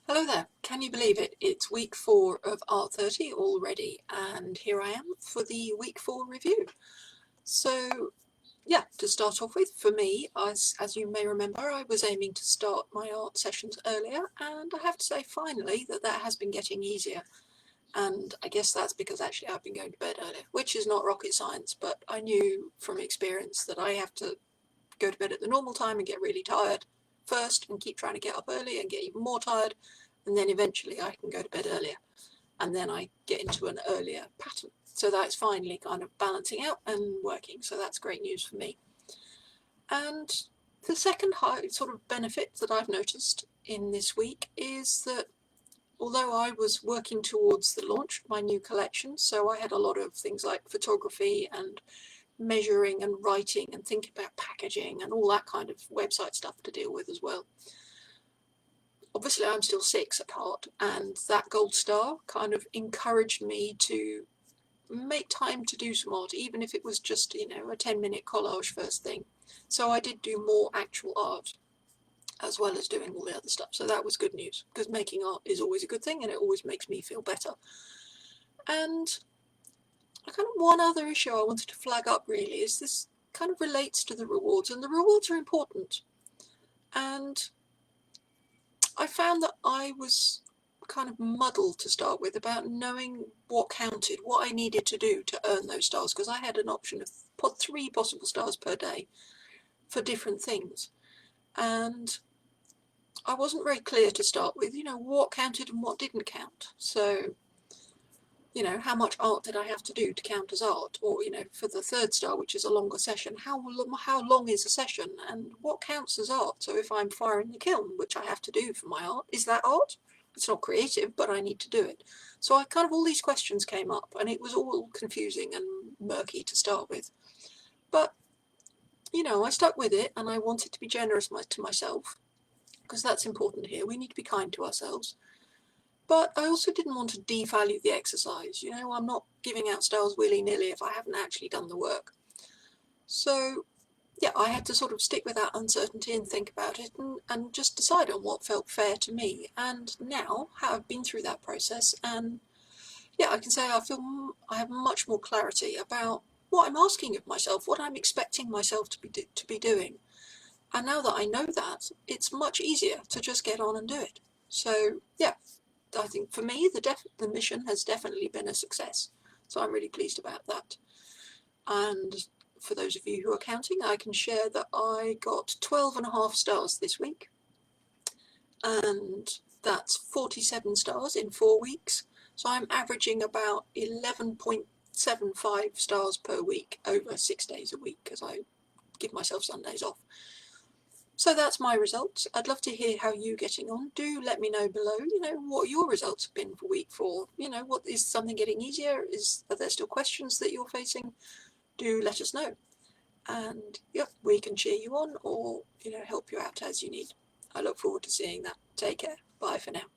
Hello there, can you believe it? It's week 4 of ART30 already, and here I am for the week 4 review. So yeah, to start off with, for me, as you may remember, I was aiming to start my art sessions earlier, and I have to say finally that has been getting easier. And I guess that's because actually I've been going to bed earlier, which is not rocket science, but I knew from experience that I have to go to bed at the normal time and get really tired first and keep trying to get up early and get even more tired, and then eventually I can go to bed earlier and then I get into an earlier pattern. So that's finally kind of balancing out and working, so that's great news for me. And the second high sort of benefit that I've noticed in this week is that although I was working towards the launch of my new collection, so I had a lot of things like photography and measuring and writing and thinking about packaging and all that kind of website stuff to deal with as well. Obviously I'm still 6 at heart, and that gold star kind of encouraged me to make time to do some art, even if it was just, a 10-minute collage first thing. So I did do more actual art as well as doing all the other stuff, so that was good news, because making art is always a good thing and it always makes me feel better. And kind of one other issue I wanted to flag up really is this kind of relates to the rewards, and the rewards are important. And I found that I was kind of muddled to start with about knowing what counted, what I needed to do to earn those stars, because I had an option of 3 possible stars per day for different things. And I wasn't very clear to start with, what counted and what didn't count. So how much art did I have to do to count as art? Or, for the 3rd star, which is a longer session, how long is a session and what counts as art? So if I'm firing the kiln, which I have to do for my art, is that art? It's not creative, but I need to do it. So I kind of, all these questions came up and it was all confusing and murky to start with. But, I stuck with it, and I wanted to be generous to myself, because that's important here. We need to be kind to ourselves. But I also didn't want to devalue the exercise. I'm not giving out stars willy-nilly if I haven't actually done the work. So yeah, I had to sort of stick with that uncertainty and think about it and just decide on what felt fair to me. And now I've been through that process, and yeah, I can say I feel I have much more clarity about what I'm asking of myself, what I'm expecting myself to be doing. And now that I know that, it's much easier to just get on and do it. So yeah, I think for me the mission has definitely been a success. So I'm really pleased about that. And for those of you who are counting, I can share that I got 12.5 stars this week. And that's 47 stars in 4 weeks. So I'm averaging about 11.75 stars per week over 6 days a week, because I give myself Sundays off. So that's my results. I'd love to hear how you're getting on. Do let me know below, what your results have been for week 4. What is something getting easier? Are there still questions that you're facing? Do let us know. And yep, we can cheer you on or, help you out as you need. I look forward to seeing that. Take care. Bye for now.